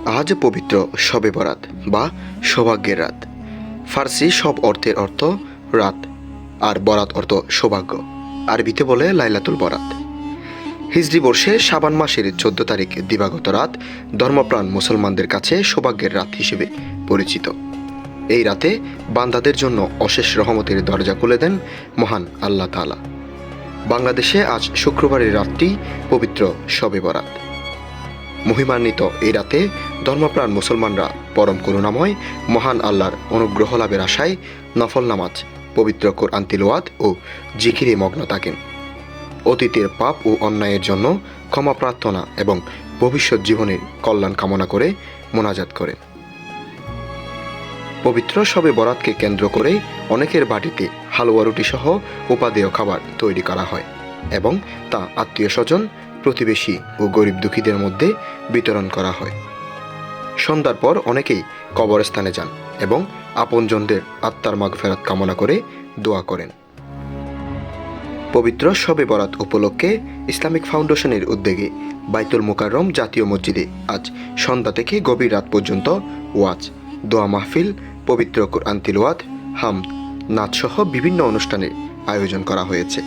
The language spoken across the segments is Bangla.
আজ পবিত্র শবে বরাত বা সৌভাগ্যের রাত। ফার্সি সব অর্থের অর্থ রাত, আর বরাত অর্থ সৌভাগ্য। আরবিতে বলে লাইলাতুল বরাত। হিজরি বর্ষে শাবান মাসের 14 তারিখ দিবাগত রাত ধর্মপ্রাণ মুসলমানদের কাছে সৌভাগ্যের রাত হিসেবে পরিচিত। এই রাতে বান্দাদের জন্য অশেষ রহমতের দরজা খুলে দেন মহান আল্লাহ তাআলা। বাংলাদেশে আজ শুক্রবারের রাতটি পবিত্র শবে বরাত। মহিমান্বিত এই রাতে ধর্মপ্রাণ মুসলমানরা পরম করুণাময় মহান আল্লাহর অনুগ্রহ লাভের আশায় নফল নামাজ, পবিত্র কোরআন তিলাওয়াত ও জিকিরে মগ্ন থাকেন। অতীতের পাপ ও অন্যায়ের জন্য ক্ষমা প্রার্থনা এবং ভবিষ্যৎ জীবনের কল্যাণ কামনা করে মোনাজাত করেন। পবিত্র শবে বরাতকে কেন্দ্র করে অনেকের বাড়িতে হালুয়া রুটি সহ উপাদেয় খাবার তৈরি করা হয় এবং তা আত্মীয় স্বজন, প্রতিবেশী ও গরিব দুঃখীদের মধ্যে বিতরণ করা হয়। সন্ধ্যার পর অনেকেই কবরস্থানে যান এবং আপনজনদের আত্মার মাগফিরাত কামনা করে দোয়া করেন। পবিত্র শবে বরাত উপলক্ষে ইসলামিক ফাউন্ডেশনের উদ্যোগে বাইতুল মুকাররম জাতীয় মসজিদে আজ সন্ধ্যা থেকে গভীর রাত পর্যন্ত ওয়াজ, দোয়া মাহফিল, পবিত্র কোরআন তিলাওয়াত, হামদ, নাচসহ বিভিন্ন অনুষ্ঠানের আয়োজন করা হয়েছে।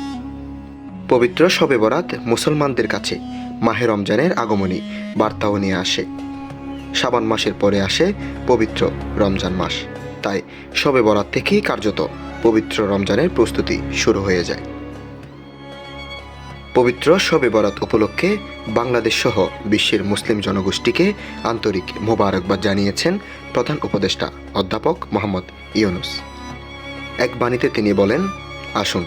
পবিত্র শবে বরাত মুসলমানদের কাছে মাহে রমজানের আগমনী বার্তাও নিয়ে আসে। শাবান মাসের পরে আসে পবিত্র রমজান মাস, তাই শবে বরাত থেকেই কার্যত পবিত্র রমজানের প্রস্তুতি শুরু হয়ে যায়। পবিত্র শবে বরাত উপলক্ষে বাংলাদেশ সহ বিশ্বের মুসলিম জনগোষ্ঠীকে আন্তরিক মোবারকবাদ জানিয়েছেন প্রধান উপদেষ্টা অধ্যাপক মোহাম্মদ ইউনূস। এক বাণীতে তিনি বলেন, আসুন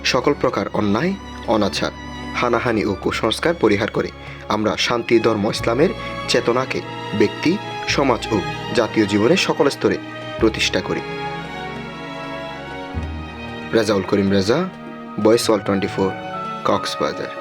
সকল প্রকার অন্যায়, অনাচার, হানাহানি ও কুসংস্কার পরিহার করে আমরা শান্তি ধর্ম ইসলামের চেতনাকে ব্যক্তি, সমাজ ও জাতীয় জীবনের সকল স্তরে প্রতিষ্ঠা করি। Rezaul Karim Reza, voice world 24, Cox's Bazar.